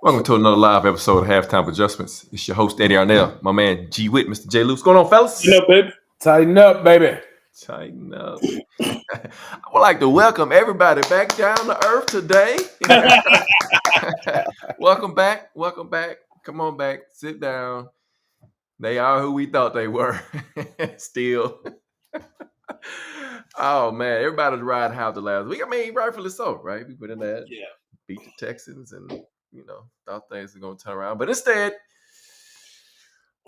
Welcome to another live episode of Halftime Adjustments. It's your host, Eddie Arnell, my man, G Witt, Mr. J. Lou. What's going on, fellas? Tighten up, baby. Tighten up, baby. Tighten up. I would like to welcome everybody back down to earth today. Welcome back. Welcome back. Come on back. Sit down. They are who we thought they were. Still. Oh, man. Everybody's riding high the last week. I mean, rightfully so, right? We put in that. Yeah. Beat the Texans and, thought things were going to turn around. But instead,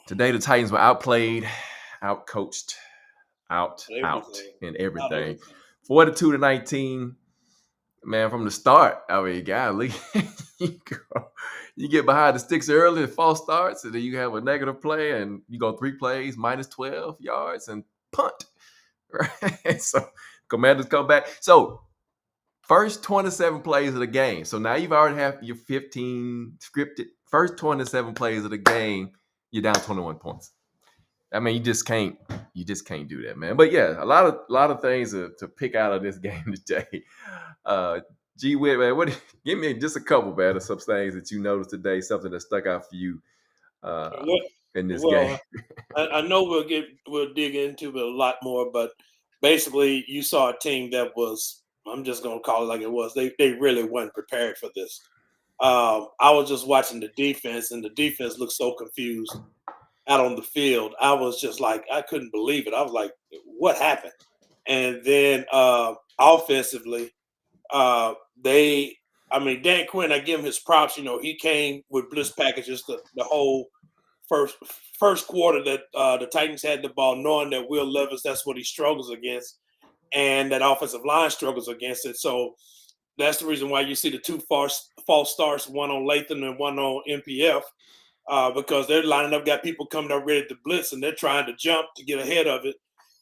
today the Titans were outplayed, outcoached, out in everything. 42-19. Man, from the start, I mean, golly, you get behind the sticks early, false starts, and then you have a negative play, and you go 3 plays, minus 12 yards, and punt. Right? So, Commanders come back. So, first 27 plays of the game. So now you've already have your 15 scripted. First 27 plays of the game, you're down 21 points. I mean, you just can't do that, man. But yeah, a lot of things to pick out of this game today. G Witt, man, give me just a couple, man, of some things that you noticed today, something that stuck out for you in this game. I know we'll dig into it a lot more, but basically you saw a team that was, I'm just gonna call it like it was. They really weren't prepared for this. I was just watching the defense, and the defense looked so confused out on the field. I was just like, I couldn't believe it. I was like, what happened? And then offensively, Dan Quinn, I give him his props. He came with blitz packages the whole first quarter that the Titans had the ball, knowing that Will Levis, that's what he struggles against, and that offensive line struggles against it. So that's the reason why you see the 2 false starts, one on Latham and one on MPF, because they're lining up, got people coming up ready to blitz, and they're trying to jump to get ahead of it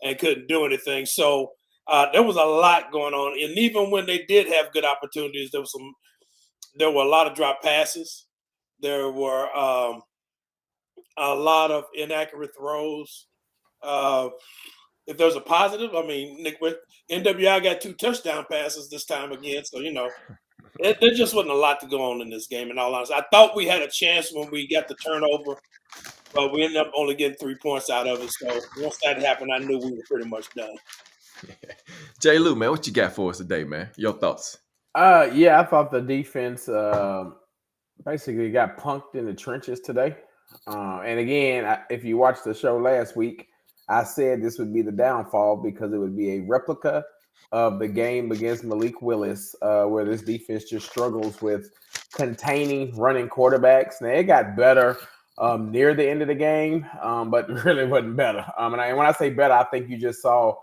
and couldn't do anything. So there was a lot going on. And even when they did have good opportunities, there were a lot of drop passes. There were a lot of inaccurate throws. If there's a positive, I mean, Nick, NWI got 2 touchdown passes this time again. So, there just wasn't a lot to go on in this game, in all honesty. I thought we had a chance when we got the turnover, but we ended up only getting 3 points out of it. So once that happened, I knew we were pretty much done. J. Lou, man, what you got for us today, man? Your thoughts? I thought the defense basically got punked in the trenches today. And again, if you watched the show last week, I said this would be the downfall because it would be a replica of the game against Malik Willis, where this defense just struggles with containing running quarterbacks. Now, it got better near the end of the game, but really wasn't better. And when I say better, I think you just saw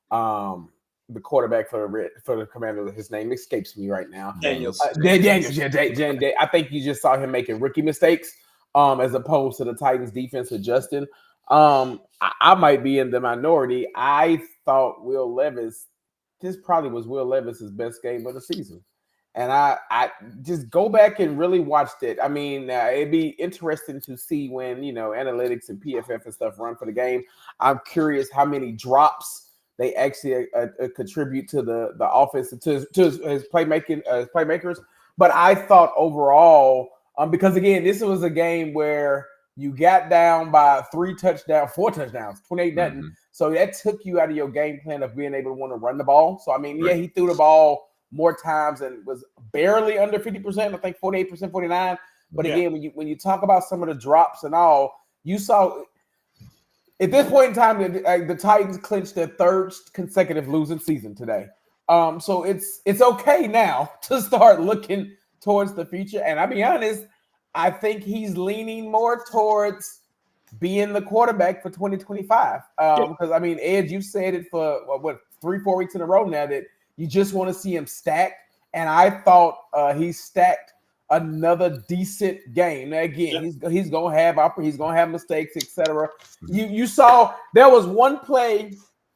the quarterback for the Commander. His name escapes me right now. Daniels. I think you just saw him making rookie mistakes, as opposed to the Titans defense adjusting. I might be in the minority. I thought Will Levis, this probably was Will Levis's best game of the season. And I just go back and really watched it. I mean, it'd be interesting to see when, analytics and PFF and stuff run for the game. I'm curious how many drops they actually contribute to the offense, to his playmakers. But I thought overall, because again, this was a game where you got down by 4 touchdowns, 28-0. Mm-hmm. So that took you out of your game plan of being able to want to run the ball. So, I mean, right. Yeah, he threw the ball more times and was barely under 50%. I think 48%, 49%. But again, when you talk about some of the drops and all, you saw at this point in time, the Titans clinched their 3rd consecutive losing season today. So it's okay now to start looking towards the future. And I'll be honest, I think he's leaning more towards being the quarterback for 2025. Because, I mean, Ed, you've said it for, 3-4 weeks in a row now that you just want to see him stacked. And I thought he stacked another decent game. Now, again, he's going to have mistakes, etc. You saw there was one play,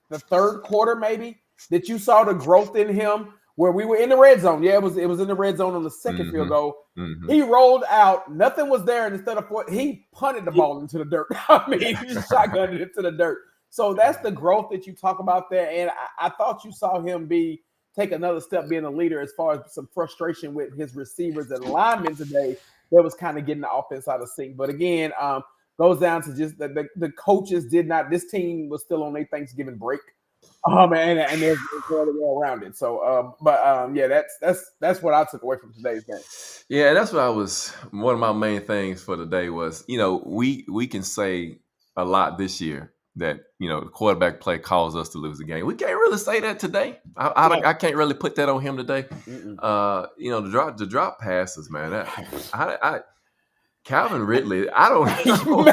the 3rd quarter maybe, that you saw the growth in him where we were in the red zone. Yeah, it was in the red zone on the second field goal. Mm-hmm. He rolled out, nothing was there, and instead of he punted the ball into the dirt. I mean, he just shotgunned it into the dirt. So that's the growth that you talk about there. And I thought you saw him take another step being a leader as far as some frustration with his receivers and linemen today that was kind of getting the offense out of sync. But again, goes down to just the coaches did not. This team was still on their Thanksgiving break, and there's no other way around it. So, yeah, that's what I took away from today's game. Yeah, and that's what one of my main things for today was, we can say a lot this year that, the quarterback play caused us to lose the game. We can't really say that today. I can't really put that on him today. The drop passes, man. Calvin Ridley, I don't know.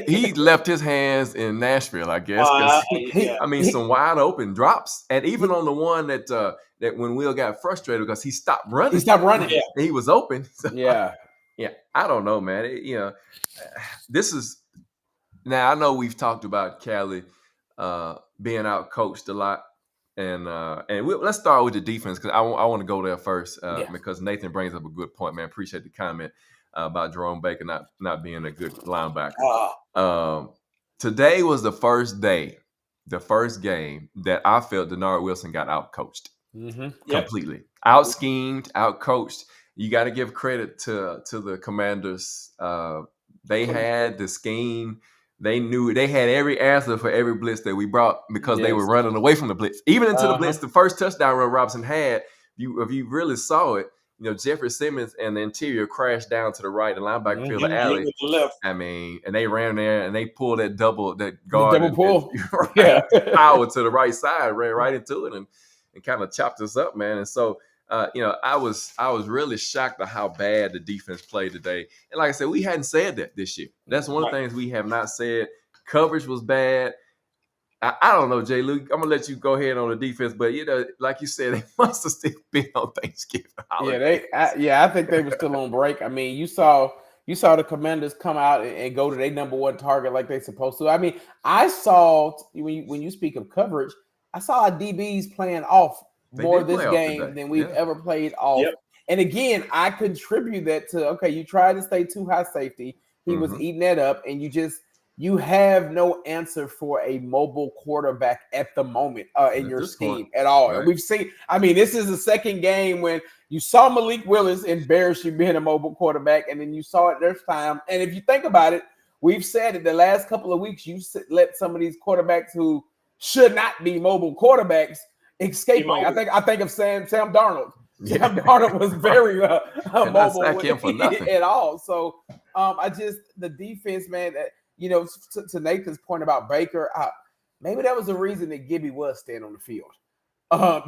he left his hands in Nashville, I guess. Some wide open drops, and even on the one that when Will got frustrated because he stopped running. Yeah. He was open. So, yeah. I don't know, man. This is now. I know we've talked about Cali being out coached a lot, and let's start with the defense because I want to go there first because Nathan brings up a good point, man. Appreciate the comment about Jerome Baker not being a good linebacker. Today was the first game that I felt Denard Wilson got out coached completely, out schemed, out coached. You got to give credit to the Commanders. They had the scheme. They knew they had every answer for every blitz that we brought because they were running away from the blitz. Even into the blitz, the first touchdown run Robinson had, if you really saw it, Jeffrey Simmons and the interior crashed down to the right, the linebacker field the alley. To the left. And they ran there and they pulled that guard pull. Power to the right side, ran right into it and kind of chopped us up, man. And so I was really shocked at how bad the defense played today. And like I said, we hadn't said that this year. That's one of the things we have not said. Coverage was bad. I don't know, Jay Luke. I'm gonna let you go ahead on the defense, but like you said, they must have still been on Thanksgiving holiday. I think they were still on break. I mean, you saw the Commanders come out and go to their number one target like they're supposed to. I mean, I saw when you speak of coverage, I saw our DBs playing off more this game than we've ever played off. Yep. And again, I contribute that to you tried to stay too high safety. He was eating that up, and you have no answer for a mobile quarterback at the moment in your scheme at all. Right. And we've seen, this is the second game when you saw Malik Willis embarrass you being a mobile quarterback, and then you saw it this time. And if you think about it, we've said it the last couple of weeks, you let some of these quarterbacks who should not be mobile quarterbacks escape. I think of Sam Darnold. Sam Darnold was very mobile at all. So the defense, man, to Nathan's point about Baker, maybe that was the reason that Gibby was staying on the field.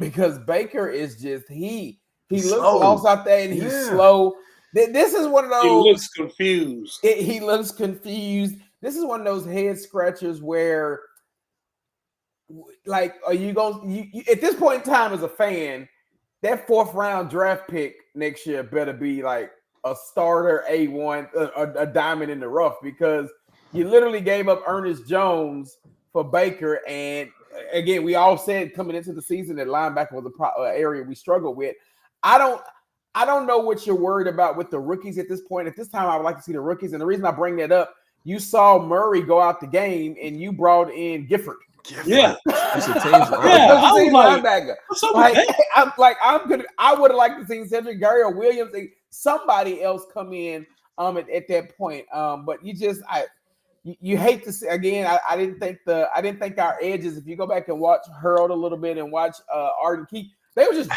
Because Baker is just he looks lost out there and he's slow. This is one of those. He looks confused. He looks confused. This is one of those head scratchers where, are you going? You at this point in time as a fan, that 4th round draft pick next year better be like a starter A1, a diamond in the rough, because you literally gave up Ernest Jones for Baker. And again, we all said coming into the season that linebacker was the area we struggled with. I don't know what you're worried about with the rookies at this point. At this time, I would like to see the rookies. And the reason I bring that up, you saw Murray go out the game and you brought in Gifford. Yeah. It's a team linebacker. I would have liked to see Cedric Gary or Williams, somebody else come in at that point. But you hate to see again. I didn't think our edges. If you go back and watch Harold a little bit and watch Arden Keith, there was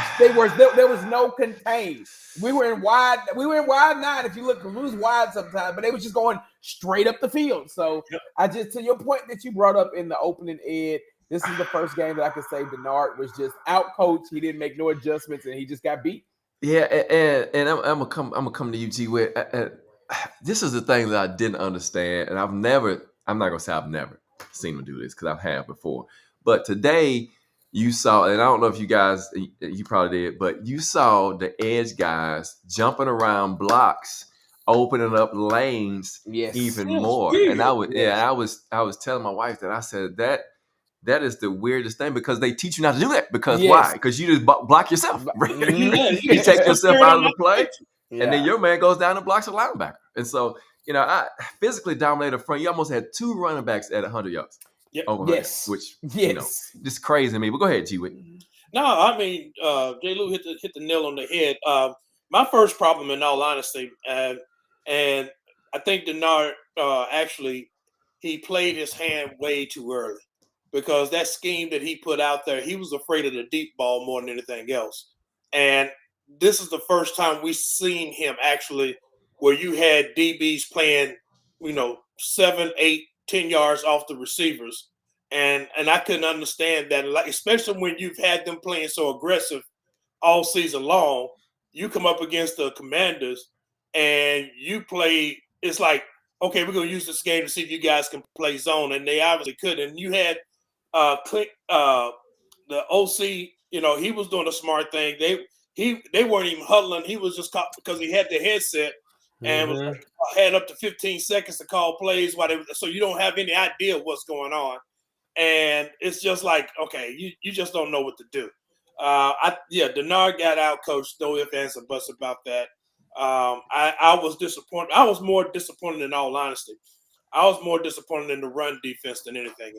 no contain. We were in wide 9. If you look, we was wide sometimes, but they was just going straight up the field. So to your point that you brought up in the opening, Ed, this is the first game that I could say Denard was just out coached. He didn't make no adjustments and he just got beat. Yeah, and I'm gonna come to you, G. With this is the thing that I didn't understand, and I'm not gonna say I've never seen him do this because I have before. But today you saw, and I don't know if you guys, you probably did, but you saw the edge guys jumping around blocks, opening up lanes even more. And I was telling my wife that I said That is the weirdest thing because they teach you not to do that. Because Yes. why? Because you just block yourself. You take yourself out of the play, and then your man goes down and blocks a linebacker. And so, I physically dominated the front. You almost had 2 running backs at 100 yards. Yep. Yes. Which, just crazy to me. But go ahead, G-Wick. No, I mean, J. Lou hit the nail on the head. My first problem, in all honesty, and I think Denard actually he played his hand way too early because that scheme that he put out there, he was afraid of the deep ball more than anything else. And this is the first time we've seen him actually where you had DBs playing, 7, 8, 10 yards off the receivers. And I couldn't understand that, like, especially when you've had them playing so aggressive all season long. You come up against the Commanders and you play, it's like, okay, we're going to use this game to see if you guys can play zone. And they obviously couldn't. And you had the OC, he was doing a smart thing. They weren't even huddling. He was just caught because he had the headset and was had up to 15 seconds to call plays so you don't have any idea what's going on. And it's just like, okay, you just don't know what to do. Denard got out coached. No ifs, ands, or buts about that. I was disappointed. I was more disappointed, in all honesty. I was more disappointed in the run defense than anything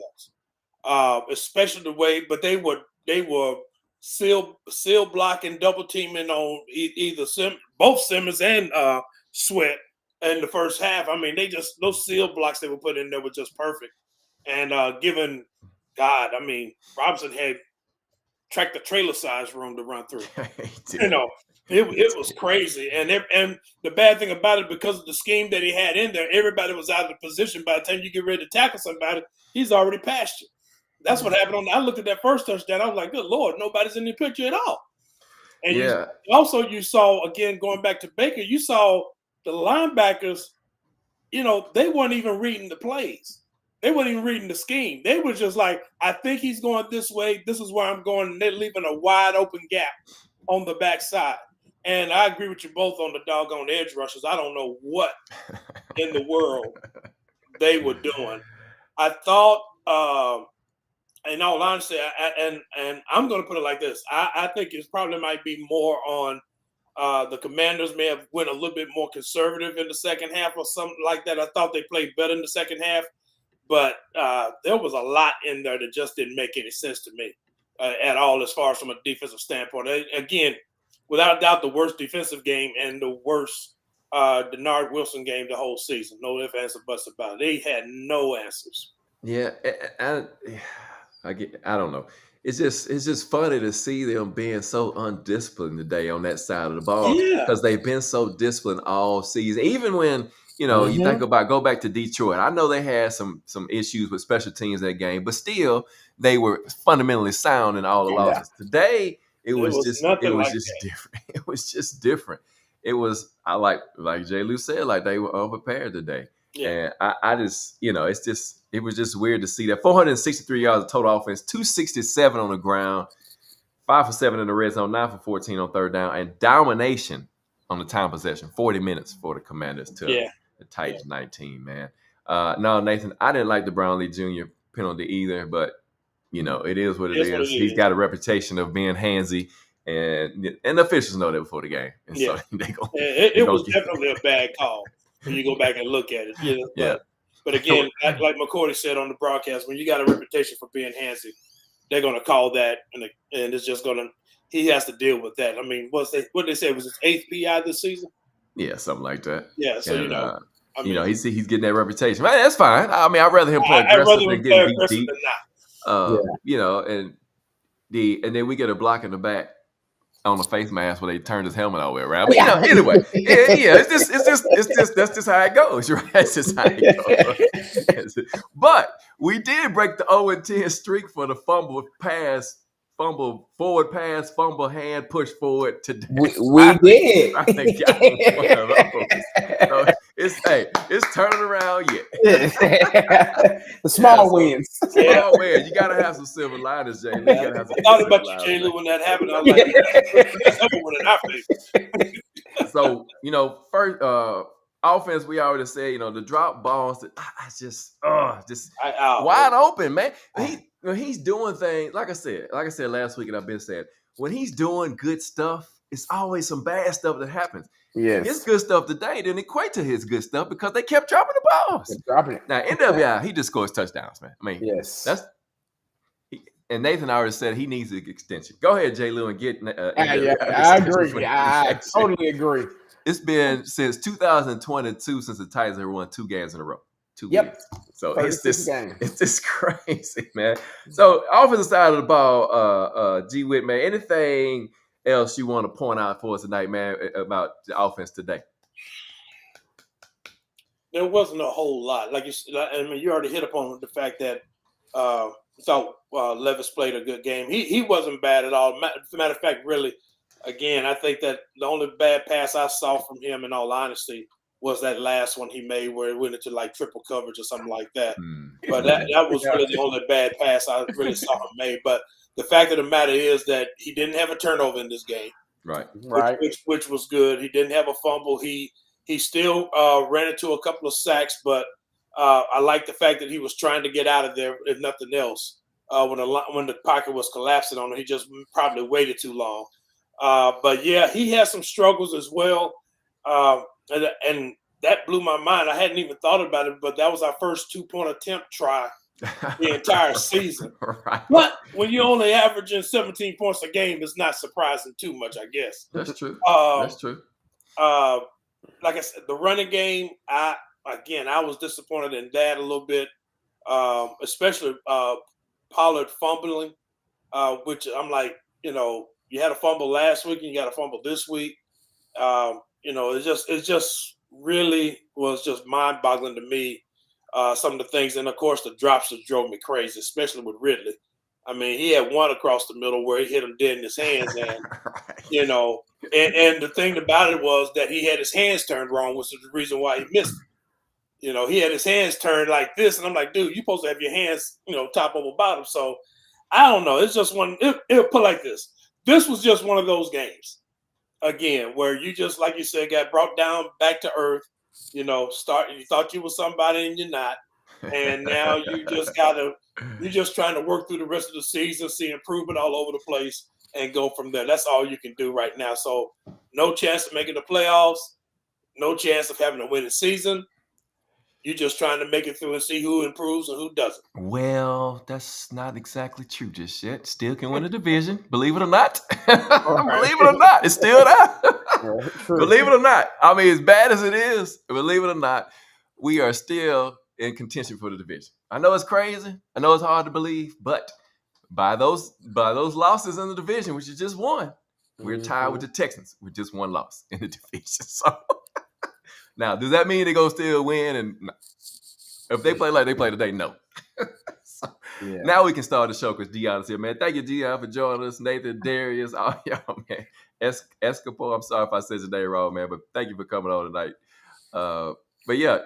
else. Especially the way, but they were seal blocking, double teaming on either both Simmons and Sweat in the first half. I mean, those seal blocks they were put in there were just perfect. And given God, I mean, Robinson had tractor trailer size room to run through. It was crazy. And the bad thing about it, because of the scheme that he had in there, everybody was out of the position. By the time you get ready to tackle somebody, he's already past you. That's what happened. I looked at that first touchdown. I was like, good Lord, nobody's in the picture at all. And you saw, again, going back to Baker, you saw the linebackers, they weren't even reading the plays. They weren't even reading the scheme. They were just like, I think he's going this way. This is where I'm going. And they're leaving a wide open gap on the backside. And I agree with you both on the doggone edge rushers. I don't know what in the world they were doing. I thought, in all honesty, and I'm going to put it like this. I think it probably might be more on the Commanders may have went a little bit more conservative in the second half or something like that. I thought they played better in the second half. But there was a lot in there that just didn't make any sense to me at all as far as from a defensive standpoint. Again, without a doubt, the worst defensive game and the worst Denard Wilson game the whole season. No ifs, ands, or buts about it. They had no answers. Yeah, I don't know. It's just funny to see them being so undisciplined today on that side of the ball because they've been so disciplined all season. Even when you think about go back to Detroit. I know they had some issues with special teams that game, but still they were fundamentally sound in all the losses. Today it was just different. It was just different. It was like J. Lou said, like they were unprepared today. Yeah. And I just it was just weird to see that 463 yards of total offense, 267 on the ground, 5 for 7 in the red zone, 9 for 14 on third down, and domination on the time possession, 40 minutes for the Commanders to the Titans 19, man. No, Nathan, I didn't like the Brownlee Jr. penalty either, but it is what it is. He's got a reputation of being handsy, and the officials know that before the game. And so it was definitely a bad call when you go back and look at it. But again, like McCourty said on the broadcast, when you got a reputation for being handsy, they're going to call that, and it's just going to. He has to deal with that. I mean, what they say was his 8th PI this season. Yeah, something like that. Yeah, so he's getting that reputation. Man, that's fine. I mean, I'd rather him play aggressive than get beat deep. And then we get a block in the back on the face mask where they turned his helmet all the way around. But, anyway, that's just how it goes, right? That's just how it goes. But we did break the 0-10 streak for the fumble forward pass, fumble hand, push forward today. We did. I think y'all one of those. So it's turning around yet. The small wins. Small wins. You gotta have some silver linings, Jay. I thought about you, Jay Lou, when that happened. I was like, someone in our face. So, first offense, we already said, the drop balls. I just wide open, man. when he's doing things, like I said last week, and I've been saying, when he's doing good stuff, it's always some bad stuff that happens. Yes. His good stuff today didn't equate to his good stuff because they kept dropping the balls. Dropping it. Now, NWI, he just scores touchdowns, man. I mean, yes. And Nathan already said he needs an extension. Go ahead, J. Lou, and get. I agree. I totally agree. It's been since 2022 since the Titans have won 2 games in a row. 2 games. So it's just crazy, man. So offensive side of the ball, G. Whit, man, anything else you want to point out for us tonight, man, about the offense today? There wasn't a whole lot. Like you already hit upon the fact that I thought Levis played a good game. He wasn't bad at all. Matter of fact, really, again, I think that the only bad pass I saw from him, in all honesty, was that last one he made where it went into like triple coverage or something like that. But that was really the only bad pass I really saw him made. But the fact of the matter is that he didn't have a turnover in this game. Right. Which was good. He didn't have a fumble. He still ran into a couple of sacks, but I like the fact that he was trying to get out of there, if nothing else. When the pocket was collapsing on him, he just probably waited too long. But yeah, he had some struggles as well. And that blew my mind. I hadn't even thought about it, but that was our first 2-point attempt try the entire season. Right. But when you're only averaging 17 points a game, it's not surprising too much, I guess. That's true. That's true. Like I said, the running game, I was disappointed in that a little bit, especially Pollard fumbling, which I'm like, you had a fumble last week and you got a fumble this week. It just really was just mind-boggling to me. Some of the things, and of course the drops that drove me crazy, especially with Ridley. I mean, he had one across the middle where he hit him dead in his hands, and and the thing about it was that he had his hands turned wrong, which is the reason why he missed it. He had his hands turned like this, and I'm like, dude, you're supposed to have your hands, top over bottom. So I don't know. It's just one. It'll put like this. This was just one of those games. Again, where you just, like you said, got brought down back to earth, you thought you were somebody and you're not. And now you're just trying to work through the rest of the season, see improvement all over the place and go from there. That's all you can do right now. So no chance of making the playoffs, no chance of having a winning season. You're just trying to make it through and see who improves and who doesn't. Well, that's not exactly true just yet. Still can win a division, believe it or not. Believe it or not, it's still there. Believe it or not. I mean, as bad as it is, believe it or not, we are still in contention for the division. I know it's crazy. I know it's hard to believe, but by those losses in the division, which is just one, we're tied with the Texans with just one loss in the division. So now, does that mean they're going to still win? And no. If they play like they play today, no. Now we can start the show because Dion's here, man. Thank you, Dion, for joining us. Nathan, Darius, all y'all, man. Escopo, I'm sorry if I said your name wrong, man, but thank you for coming on tonight. But yeah,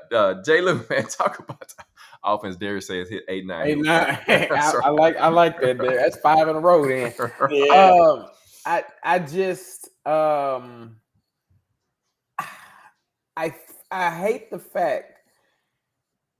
J. Lou, man, talk about the offense. Darius says hit 8-9. 8-9. I like that. There. That's 5 in a row then. Yeah. I hate the fact.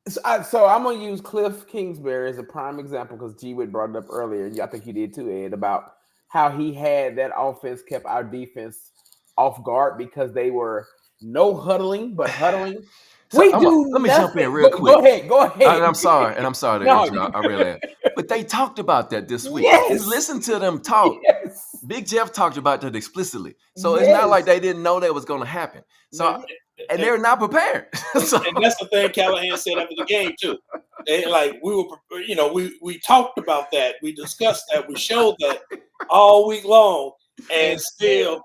So I'm gonna use Cliff Kingsbury as a prime example because G. Whit brought it up earlier. I think you did too, Ed, about how he had that offense kept our defense off guard because they were no huddling, but huddling. Let me jump in real quick. Go ahead. I'm sorry to interrupt. I really am. But they talked about that this week. Yes. Listen to them talk. Yes. Big Jeff talked about that explicitly. So it's not like they didn't know that was going to happen. So and they're not prepared. And that's the thing Callahan said after the game too. We talked about that. We discussed that. We showed that all week long, and still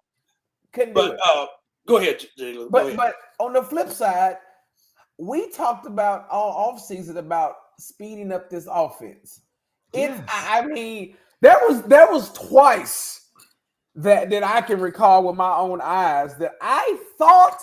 couldn't do it. Go ahead, Jalen. But on the flip side, we talked about all offseason about speeding up this offense. I mean, there was twice that I can recall with my own eyes that I thought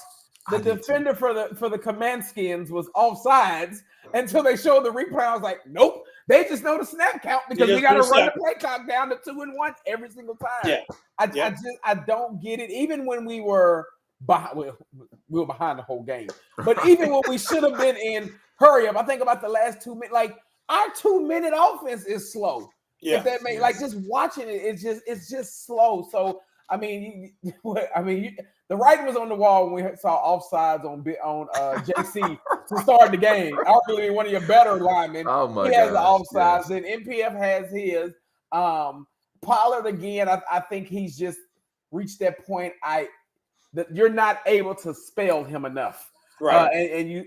the defender for the Commandskins was offsides until they showed the replay. I was like, nope. They just know the snap count because we got to run the play clock down to 2-1 every single time. Yeah. I don't get it. Even when we were behind, we were behind the whole game. But even when we should have been in hurry up, I think about the last 2 minutes. Like our 2-minute offense is slow. Yeah. If that makes like just watching it, it's just slow. So I mean, the writing was on the wall when we saw offsides on JC to start the game. Arguably one of your better linemen. Oh my he has the gosh, offsides, and MPF has his. Pollard again. I think he's just reached that point. That you're not able to spell him enough. Right.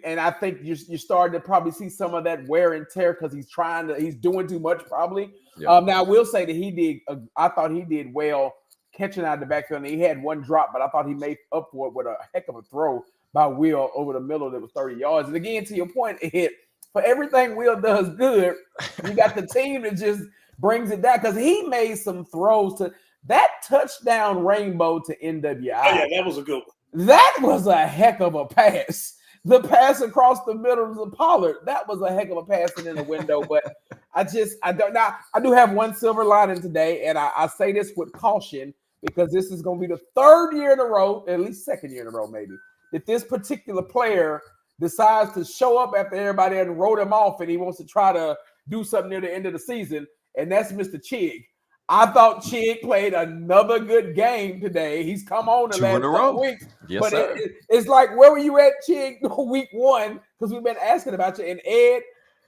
And I think you're starting to probably see some of that wear and tear because he's doing too much probably. Yeah. Now I will say that I thought he did well catching out of the backfield. And he had one drop, but I thought he made up for it with a heck of a throw by Will over the middle that was 30 yards. And again, to your point, it hit for everything Will does good. You got the team that just brings it down because he made some throws to that touchdown rainbow to NWI. Oh, yeah, that was a good one. That was a heck of a pass. The pass across the middle of the Pollard, that was a heck of a pass in the window. But I do have one silver lining today, and I say this with caution because this is going to be the third year in a row, at least second year in a row maybe, that this particular player decides to show up after everybody had wrote him off and he wants to try to do something near the end of the season, and that's Mr. Chig. I thought Chig played another good game today. He's come on the last couple weeks. Yes, but sir. It's like, where were you at, Chig, week 1? Because we've been asking about you. And Ed,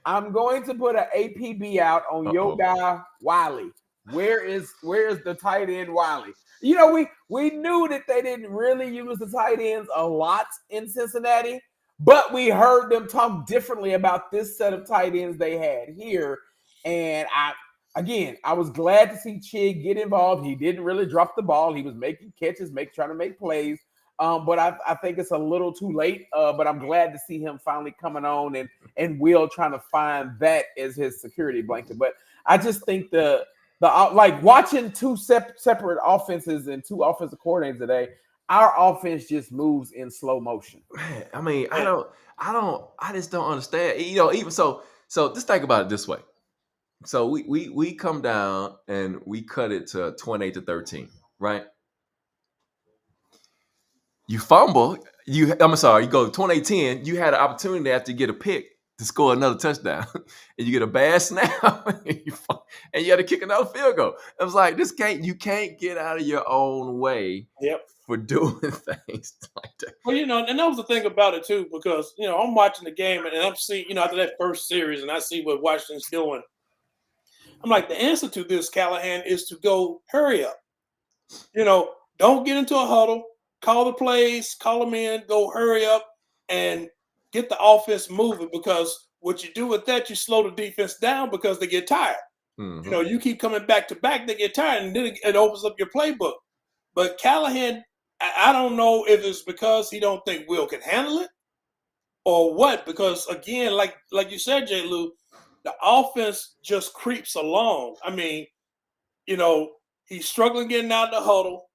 I'm going to put an APB out on your guy, Wiley. Where is the tight end, Wiley? You know, we knew that they didn't really use the tight ends a lot in Cincinnati, but we heard them talk differently about this set of tight ends they had here. And I was glad to see Chig get involved. He didn't really drop the ball. He was making catches, trying to make plays. But I think it's a little too late. But I'm glad to see him finally coming on and Will trying to find that as his security blanket. But I just think the like watching two separate offenses and two offensive coordinators today, our offense just moves in slow motion. Man, I mean, I just don't understand. You know, even so just think about it this way. So we come down and we cut it to 28-13, right? You fumble, you go 28-10, you had an opportunity after you get a pick to score another touchdown, and you get a bad snap, and you had to kick another field goal. It was like, you can't get out of your own way for doing things like that. Well, you know, and that was the thing about it too, because, you know, I'm watching the game and I'm seeing, you know, after that first series and I see what Washington's doing. I'm like, the answer to this, Callahan, is to go hurry up. You know, don't get into a huddle, call the plays, call them in, go hurry up and get the offense moving, because what you do with that, you slow the defense down because they get tired. Mm-hmm. You know, you keep coming back to back, they get tired, and then it opens up your playbook. But Callahan, I don't know if it's because he don't think Will can handle it or what, because again, like you said, J. Lou, the offense just creeps along. I mean, you know, he's struggling getting out of the huddle.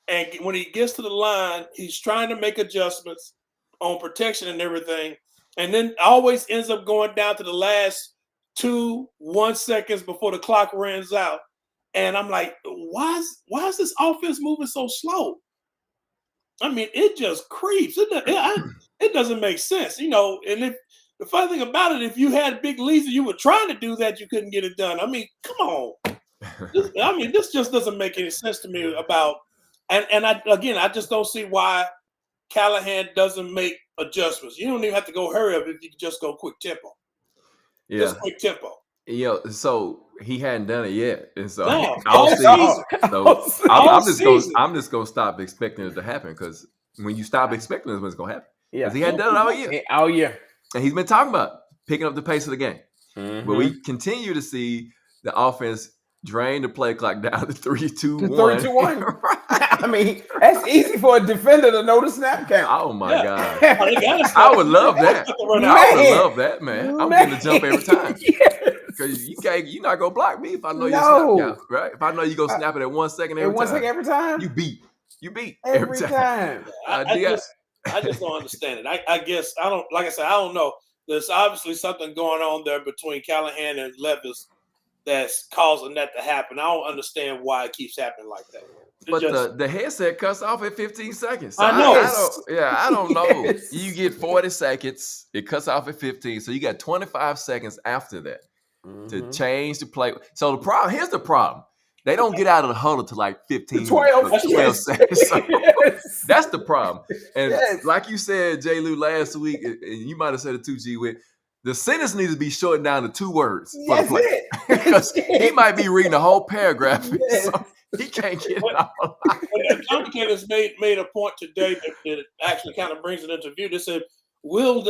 And when he gets to the line, he's trying to make adjustments on protection and everything. And then always ends up going down to the last 1 seconds before the clock runs out. And I'm like, why is this offense moving so slow? I mean, it just creeps. It doesn't make sense, you know. And the funny thing about it, if you had Big Lisa, you were trying to do that, you couldn't get it done. I mean, come on. This just doesn't make any sense to me about. And I just don't see why Callahan doesn't make adjustments. You don't even have to go hurry up if you can just go quick tempo. Yeah. Just quick tempo. You know, so he hadn't done it yet. And so I'm just gonna stop expecting it to happen, because when you stop expecting it, what's gonna happen? Yeah. Because he hadn't done it all year. All year. And he's been talking about picking up the pace of the game. Mm-hmm. But we continue to see the offense drain the play clock down to 3-2-1. 3-2-1. Right. I mean, that's easy for a defender to know the snap count. Oh my God. I would love that. I would love that, man. I'm getting the jump every time. Because you're not gonna block me if I know your snap count, right? If I know you're gonna snap it at 1 second every time. 1 second every time? You beat every time. I just don't understand it. I guess I don't, like I said, I don't know. There's obviously something going on there between Callahan and Levis that's causing that to happen. I don't understand why it keeps happening like that. But the headset cuts off at 15 seconds. So I know. I don't know. Yes. You get 40 seconds. It cuts off at 15. So you got 25 seconds after that. to change the play. So here's the problem. They don't get out of the huddle to like 15, 12 seconds. So yes. that's the problem. And Yes. like you said, J. Lou, last week, and you might have said it too, G. With the sentence needs to be shortened down to 2 words for the play. Because he might be reading a whole paragraph, so he can't get it all out. The commentators made a point today that actually kind of brings it into view. They said Will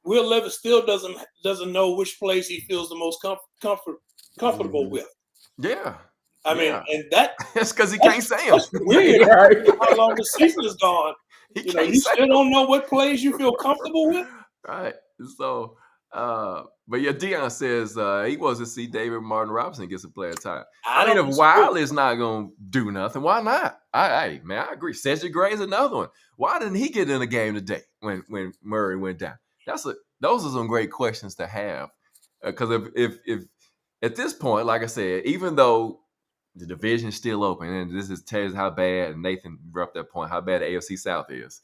Levis still doesn't know which plays he feels the most comfortable with. Yeah. I mean, and that's because he can't say them. Weird. Right? How long the season is gone? You still don't know what plays you feel comfortable with. Right. So, but yeah, Deion says he wants to see David Martin Robinson get some player time. I mean, if Wiley's not gonna do nothing, why not? I agree. Cedric Gray is another one. Why didn't he get in the game today when Murray went down? Those are some great questions to have. Because if at this point, like I said, even though the division is still open, and this tells how bad, and Nathan brought up that point, how bad the AFC South is.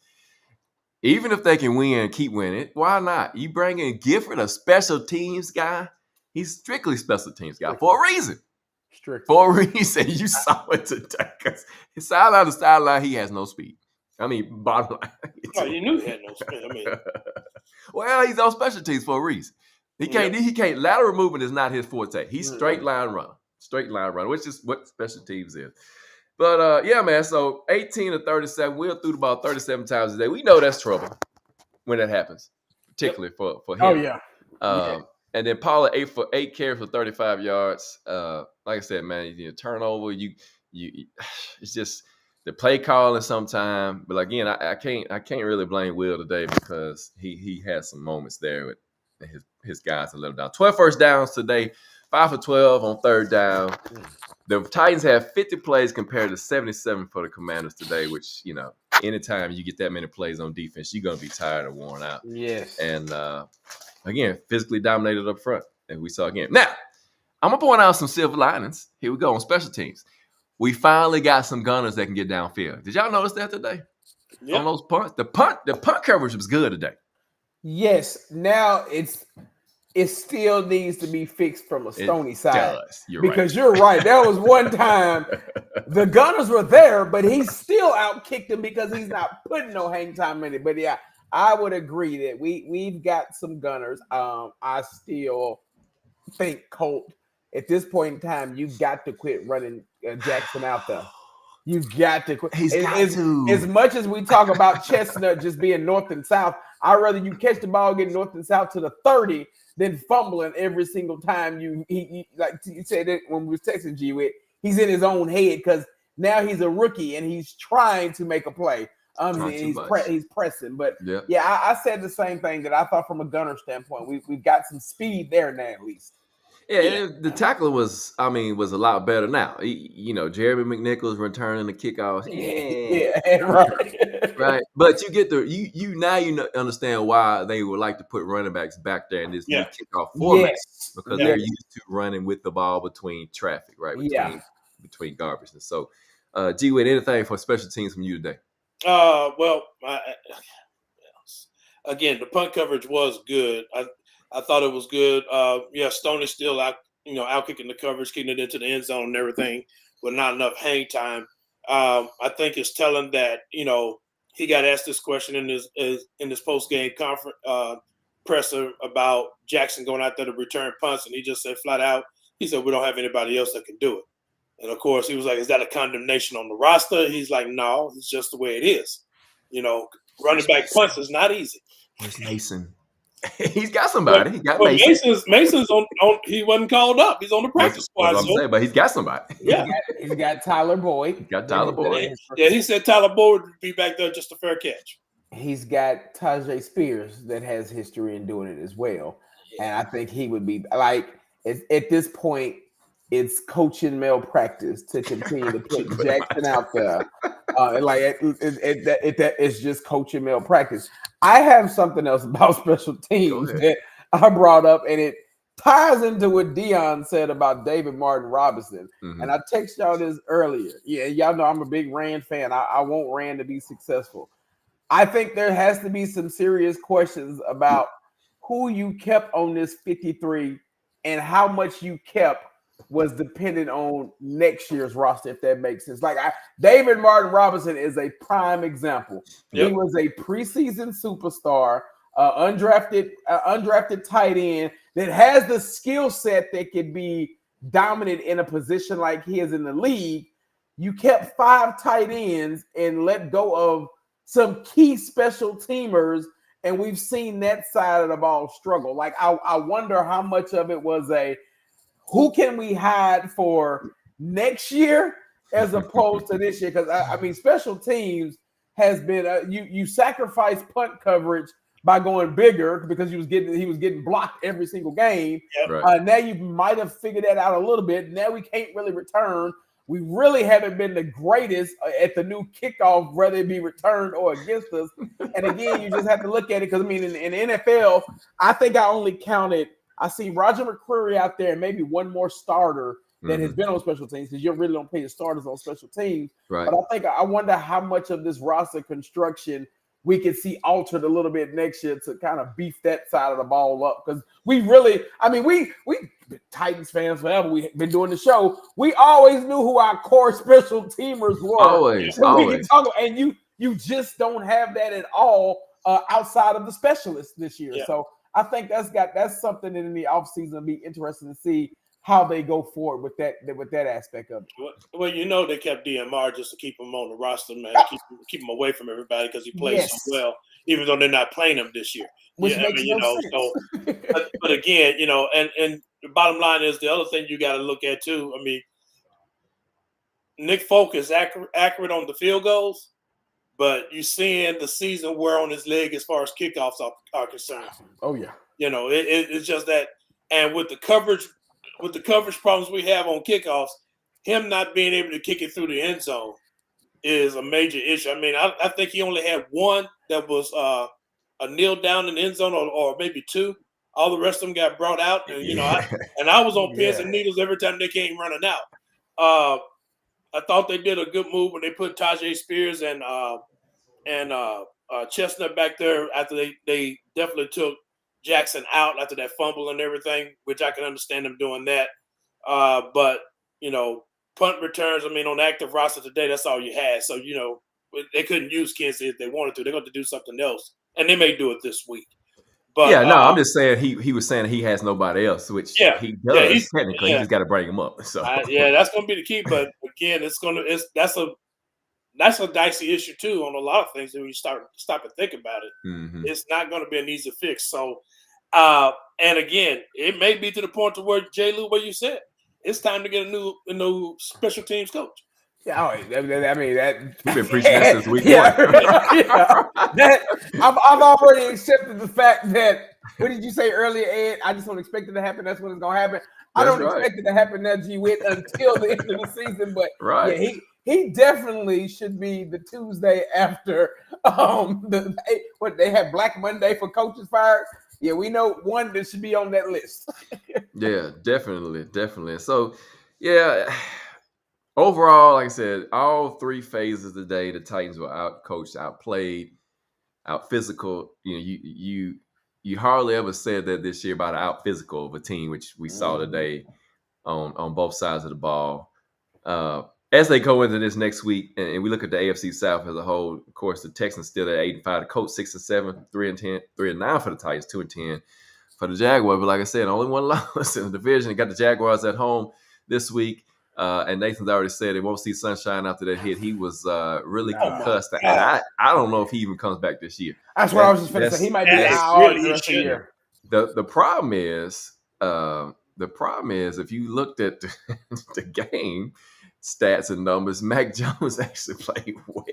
Even if they can win and keep winning, why not? You bring in Gifford, a special teams guy. He's strictly special teams guy for a reason. For a reason. You saw it today. Because his sideline to sideline, he has no speed. I mean, bottom line. Oh, you knew he had no speed. I mean, well, he's on special teams for a reason. He can't. Lateral movement is not his forte. He's straight line runner. Straight line runner, which is what special teams is. But, yeah, man, so 18 to 37, Will threw the ball 37 times a day. We know that's trouble when that happens, particularly for him. Oh, yeah. And then Paula 8 carries for 35 yards. Like I said, man, turnover, it's just the play calling sometime. But, again, I can't really blame Will today because he had some moments there with his guys to let him down. 12 first downs today. 5 for 12 on third down. The Titans have 50 plays compared to 77 for the Commanders today, which, anytime you get that many plays on defense, you're going to be tired or worn out. Yes. And, again, physically dominated up front. And we saw again. Now, I'm going to point out some silver linings. Here we go on special teams. We finally got some gunners that can get downfield. Did y'all notice that today? Yep. On those punts? The punt coverage was good today. Yes. Now it still needs to be fixed from a Stoney side. Because you're right. There was one time the Gunners were there, but he still outkicked them because he's not putting no hang time in it. But yeah, I would agree that we've got some Gunners. I still think Colt, at this point in time, you've got to quit running Jackson out there. You've got to quit. As much as we talk about Chestnut just being north and south, I'd rather you catch the ball, get north and south to the 30 than fumbling every single time he like you said it when we were texting G with, he's in his own head because now he's a rookie and he's trying to make a play. He's pressing. But yeah, I said the same thing that I thought from a gunner standpoint. We've got some speed there now at least. Yeah, the tackler was a lot better now. Jeremy McNichols returning the kickoffs. Yeah, right. Right. But you get you understand why they would like to put running backs back there in this new kickoff format. Yes. Because they're used to running with the ball between traffic, right? Between garbage. And so, G-Wit, anything for special teams from you today? Again, the punt coverage was good. I thought it was good. Stoney still out kicking the coverage, kicking it into the end zone and everything, but not enough hang time. I think it's telling that he got asked this question in his post game conference presser about Jackson going out there to return punts, and he just said flat out, he said we don't have anybody else that can do it. And of course, he was like, "Is that a condemnation on the roster?" He's like, "No, it's just the way it is." Running back punts is not easy. Where's Mason? He's got somebody. He got Mason. Mason's on. He wasn't called up. He's on the practice squad. But he's got somebody. Yeah, he's got Tyler Boyd. Yeah, he said Tyler Boyd would be back there just a fair catch. He's got Tajay Spears that has history in doing it as well, and I think he would be like at this point. It's coaching malpractice to continue to put Jackson out there. It's just coaching malpractice. I have something else about special teams that I brought up, and it ties into what Deion said about David Martin Robinson. Mm-hmm. And I texted y'all this earlier. Yeah, y'all know I'm a big Rand fan. I want Rand to be successful. I think there has to be some serious questions about who you kept on this 53 and how much you kept was dependent on next year's roster, if that makes sense. Like David Martin Robinson is a prime example. Yep. He was a preseason superstar, undrafted tight end that has the skill set that could be dominant in a position like he is in the league. You kept 5 tight ends and let go of some key special teamers, and we've seen that side of the ball struggle. Like I wonder how much of it was who can we hide for next year as opposed to this year? Because I mean, special teams has been you sacrifice punt coverage by going bigger because he was getting blocked every single game. Yep. Right. Now you might have figured that out a little bit. Now we can't really return. We really haven't been the greatest at the new kickoff, whether it be returned or against us. And again, you just have to look at it because I mean, in the NFL, I think I only counted. I see Roger McCreary out there and maybe one more starter that has been on special teams because you really don't pay the starters on special teams. Right. But I wonder how much of this roster construction we could see altered a little bit next year to kind of beef that side of the ball up. Because we Titans fans forever. We've been doing the show. We always knew who our core special teamers were. Always. And you just don't have that at all outside of the specialists this year. Yeah. So I think that's something that in the offseason will be interesting to see how they go forward with that aspect of it. Well, they kept DMR just to keep him on the roster, man, keep him away from everybody because he plays so well, even though they're not playing him this year. Which makes no sense. So, but again, and the bottom line is the other thing you got to look at too. I mean, Nick Folk is accurate on the field goals, but you're seeing the season wear on his leg as far as kickoffs are concerned. Oh yeah, it's just that, and with the coverage problems we have on kickoffs, him not being able to kick it through the end zone is a major issue. I mean, I think he only had one that was a kneel down in the end zone, or maybe 2. All the rest of them got brought out, and I was on pins and needles every time they came running out. I thought they did a good move when they put Tajay Spears and Chestnut back there after they definitely took Jackson out after that fumble and everything, which I can understand them doing that. But punt returns, I mean, on the active roster today, that's all you had. So, they couldn't use Kinsey if they wanted to. They're going to do something else, and they may do it this week. But I'm just saying he was saying he has nobody else, which he does technically. He just got to bring him up. So that's going to be the key. But again, that's a dicey issue too on a lot of things when you stop and think about it. Mm-hmm. It's not going to be an easy fix. So, and again, it may be to the point to where J. Lou, what you said, it's time to get a new special teams coach. Yeah, I mean that we've been preaching that since week 1. I've already accepted the fact that. What did you say earlier, Ed? I just don't expect it to happen. That's when it's gonna happen. I don't expect it to happen now, G-Wit, until the end of the season. But he definitely should be the Tuesday after what they have Black Monday for coaches fired. Yeah, we know one that should be on that list. Yeah, definitely. So, yeah. Overall, like I said, all 3 phases of the day, the Titans were out-coached, outplayed, out-physical. You hardly ever said that this year about out-physical of a team, which we saw today on both sides of the ball. As they go into this next week, and we look at the AFC South as a whole, of course, the Texans still at 8-5, the Colts 6-7, 3-10, 3-9 for the Titans, 2-10 for the Jaguars. But like I said, only one loss in the division. They got the Jaguars at home this week. And Nathan's already said they won't see sunshine after that hit. He was really concussed. And I don't know if he even comes back this year. That's what I was just going to say. He might be out the rest of the year. The problem is if you looked at the game stats and numbers, Mac Jones actually played well.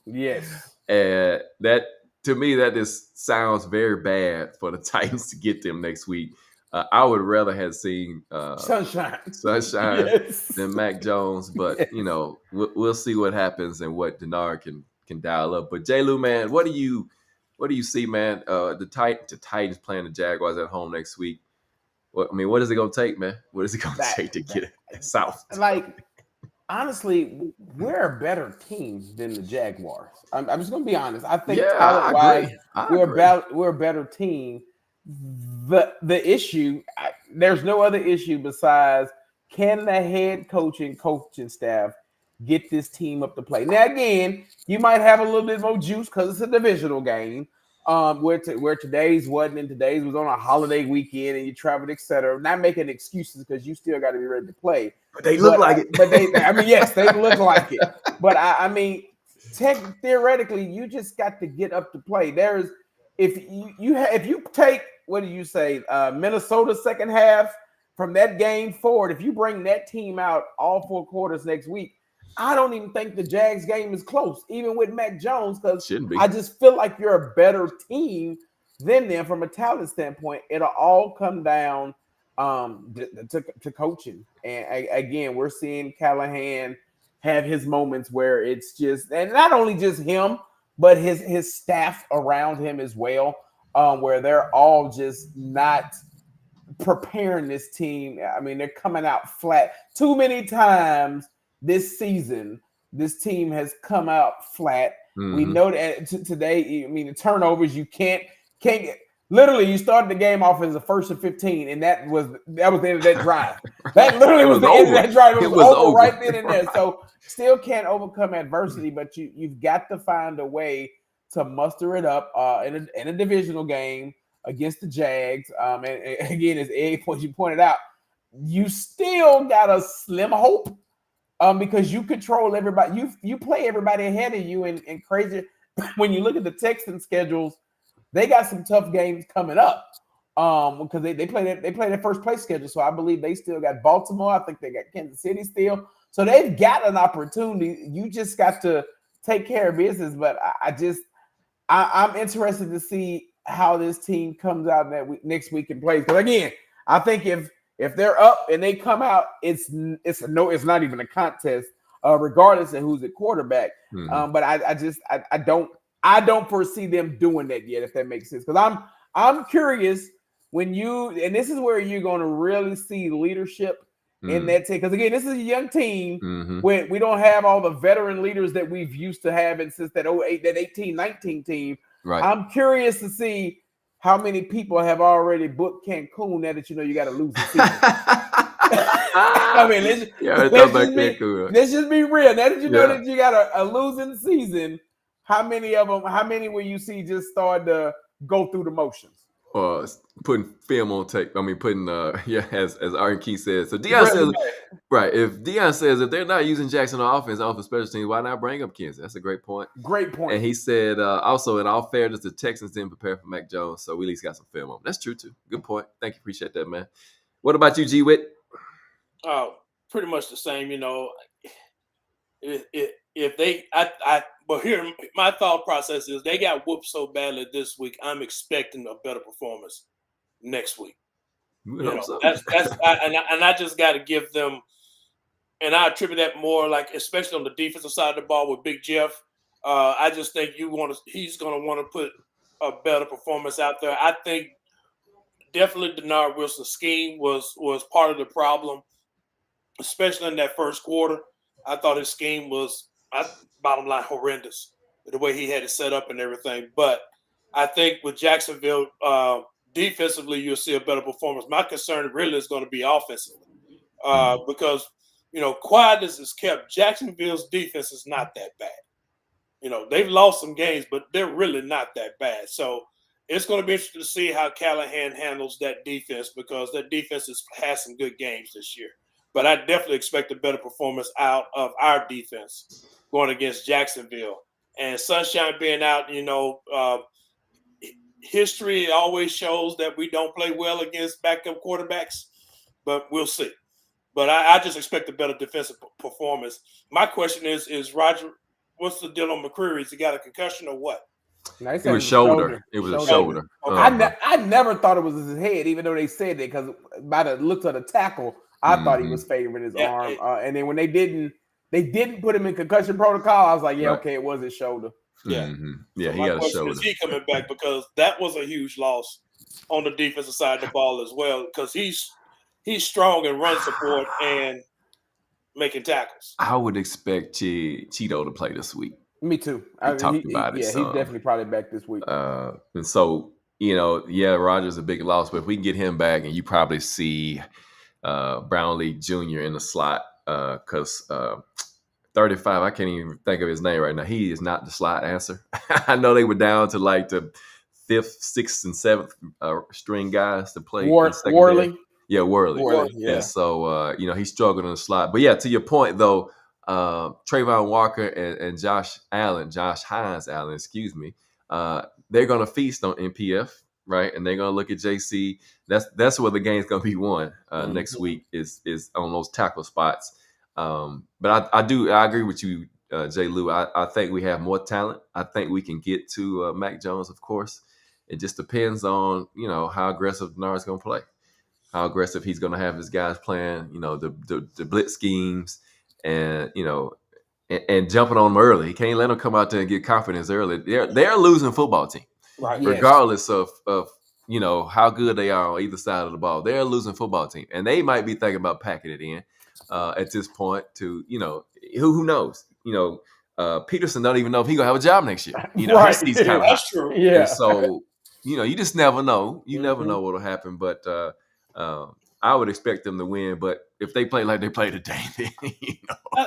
Yes. And that, to me, that just sounds very bad for the Titans to get them next week. I would rather have seen sunshine than Mac Jones, but we'll see what happens and what Denard can dial up. But J. Lou, man, what do you see, man? The Titans playing the Jaguars at home next week. What is it gonna take, man? What is it gonna take to get it south? Like, honestly, we're a better team than the Jaguars. I'm just gonna be honest. I think talent-wise, we're a better team. The issue, there's no other issue besides can the head coach and coaching staff get this team up to play. Now, again, you might have a little bit more juice because it's a divisional game. Where today's wasn't, and today's was on a holiday weekend, and you traveled, etc. Not making excuses because you still got to be ready to play. But they look like it. But yes, they look like it. But I mean, theoretically, you just got to get up to play. There's if you take what do you say, Minnesota second half from that game forward, if you bring that team out all 4 quarters next week, I don't even think the Jags game is close, even with Mac Jones, because I just feel like you're a better team than them from a talent standpoint. It'll all come down to coaching. And again, we're seeing Callahan have his moments where it's just, and not only just him, but his staff around him as well, where they're all just not preparing this team. I mean, they're coming out flat. Too many times this season, this team has come out flat. Mm-hmm. We know that today, I mean, the turnovers, you can't get. Literally, you started the game off as a 1st and 15, and that was the end of that drive. That literally was the end of that drive. It was over right then and there. So still can't overcome adversity, but you've got to find a way to muster it up in a divisional game against the Jags. And again, as Ed you pointed out, you still got a slim hope because you control everybody. You play everybody ahead of you, and crazy when you look at the Texans schedules. They got some tough games coming up because they play their first place schedule. So I believe they still got Baltimore. I think they got Kansas City still. So they've got an opportunity. You just got to take care of business. But I'm interested to see how this team comes out next week and plays. Because again, I think if they're up and they come out, it's not even a contest, regardless of who's at quarterback. Mm-hmm. But I don't foresee them doing that yet, if that makes sense. Because I'm curious when and this is where you're going to really see leadership in that team. Because again, this is a young team. Mm-hmm. We don't have all the veteran leaders that we've used to having since that 08, that 18-19 team. Right. I'm curious to see how many people have already booked Cancun now that you know you got to lose the season. I mean, let's just be real. Now that you know that you got a losing season. How many will you see just start to go through the motions? Putting film on tape. I mean, as Aaron Key says. So Deion says, right, if Deion says if they're not using Jackson on offense, off of special teams, why not bring up Kansas? That's a great point. Great point. And he said, also, in all fairness, the Texans didn't prepare for Mac Jones, so we at least got some film on. That's true, too. Good point. Thank you. Appreciate that, man. What about you, G. Witt? Oh, pretty much the same, you know. But here, my thought process is they got whooped so badly this week. I'm expecting a better performance next week. I just got to give them, and I attribute that more like, especially on the defensive side of the ball with Big Jeff. I just think he's going to want to put a better performance out there. I think definitely Denard Wilson's scheme was part of the problem, especially in that first quarter. I thought his scheme was, bottom line, horrendous, the way he had it set up and everything. But I think with Jacksonville, defensively, you'll see a better performance. My concern really is going to be offensively because, you know, quietness is kept. Jacksonville's defense is not that bad. You know, they've lost some games, but they're really not that bad. So it's going to be interesting to see how Callahan handles that defense because that defense has some good games this year. But I definitely expect a better performance out of our defense going against Jacksonville. And Sunshine being out, you know, history always shows that we don't play well against backup quarterbacks, but we'll see. But I just expect a better defensive performance. My question is Roger, what's the deal on McCreary? Has he got a concussion or what? It was shoulder. It was a shoulder. Okay. I never thought it was his head, even though they said it, because by the looks of the tackle, I thought he was favoring his arm. And then when they didn't put him in concussion protocol, I was like, okay, it was his shoulder. Yeah. Mm-hmm. Yeah, so he got a shoulder. Is he coming back? Because that was a huge loss on the defensive side of the ball as well, because he's strong in run support and making tackles. I would expect Cheeto to play this week. Me too. We talked about it. Yeah, he's definitely probably back this week. And so Yeah, Rodgers is a big loss, but if we can get him back, and you probably see Brownlee Jr. in the slot because 35, I can't even think of his name right now. He is not the slot answer. I know they were down to like the 5th, 6th, and 7th string guys to play. Worley. Yeah, Worley. Yeah. And so, he struggled in the slot. But yeah, to your point though, Trayvon Walker and Josh Hines Allen, excuse me, they're going to feast on NPF, right? And they're going to look at JC. That's where the game's going to be won next week is on those tackle spots. But I agree with you, Jay Lou. I think we have more talent. I think we can get to Mac Jones, of course. It just depends on, how aggressive Denard's going to play, how aggressive he's going to have his guys playing, the blitz schemes and, and jumping on them early. He can't let them come out there and get confidence early. They're a losing football team, Right. regardless of how good they are on either side of the ball. They're a losing football team, and they might be thinking about packing it in at this point. To who knows? Peterson don't even know if he's gonna have a job next year. Right. He's kind of That's true. Yeah. And so you just never know. You never know what'll happen. But I would expect them to win. But if they play like they play today, then,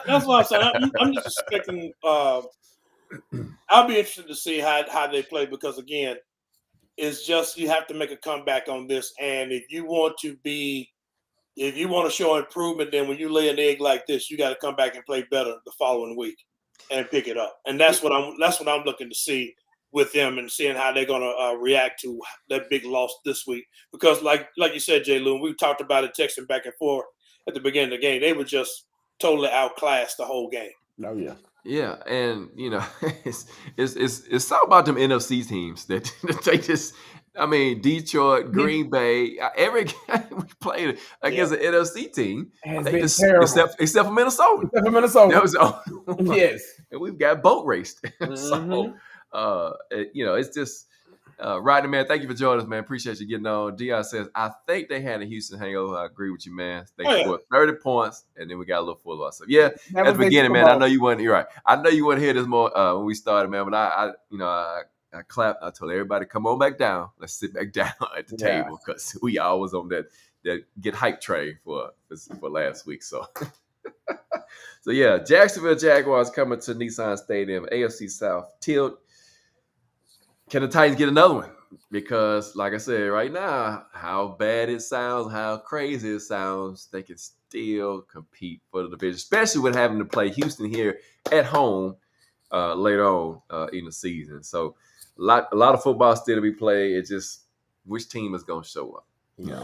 That's what I'm saying. I'm just expecting. I'll be interested to see how they play because again, it's just you have to make a comeback on this, and if you want to show improvement, then when you lay an egg like this, you got to come back and play better the following week and pick it up. And that's what I'm looking to see with them and seeing how they're going to react to that big loss this week. Because like you said, Jay Lou, we talked about it, texting back and forth at the beginning of the game. They were just totally outclassed the whole game. Oh yeah. Yeah, and it's all about them NFC teams that they just. I mean, Detroit, Green Bay, every game we played against an NFC team, Has they been just, terrible. except for Minnesota. Except for Minnesota. That was all. Yes. And we've got boat raced. So, it's just Rodney, man, thank you for joining us, man. Appreciate you getting on. Dion says, I think they had a Houston hangover. I agree with you, man. They scored 30 points, and then we got a little full loss. So, yeah, at the beginning, man, I know you weren't. You're right. I know you weren't here this more when we started, man, but I clapped. I told everybody, come on back down. Let's sit back down at the table because we always on that get hype train for last week. So, yeah, Jacksonville Jaguars coming to Nissan Stadium, AFC South tilt. Can the Titans get another one? Because, like I said, right now, how bad it sounds, how crazy it sounds, they can still compete for the division, especially with having to play Houston here at home later on in the season. So, a lot of football still to be played. It's just which team is going to show up.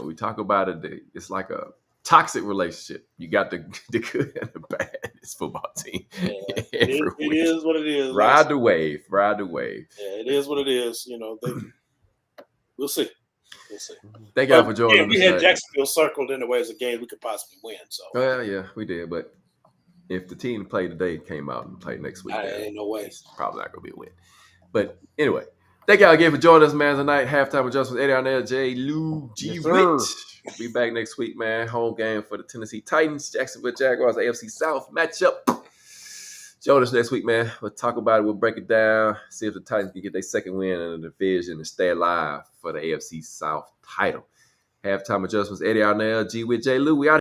We talk about it. It's like a toxic relationship. You got the good and the bad. It's football team. Yeah, it is what it is. Ride the wave. Yeah, it is what it is. We'll see. Thank y'all for joining us. We had Jacksonville circled in the way as a game we could possibly win. So. Well, yeah, we did. But if the team played today came out and played next week, ain't no way. It's probably not going to be a win. But anyway, thank y'all again for joining us, man, tonight. Halftime adjustments. Eddie Arnell, J. Lou, G. Witt. Be back next week, man. Home game for the Tennessee Titans, Jacksonville Jaguars, AFC South matchup. Join us next week, man. We'll talk about it. We'll break it down. See if the Titans can get their second win in the division and stay alive for the AFC South title. Halftime adjustments. Eddie Arnell, G. Witt, J. Lou. We out.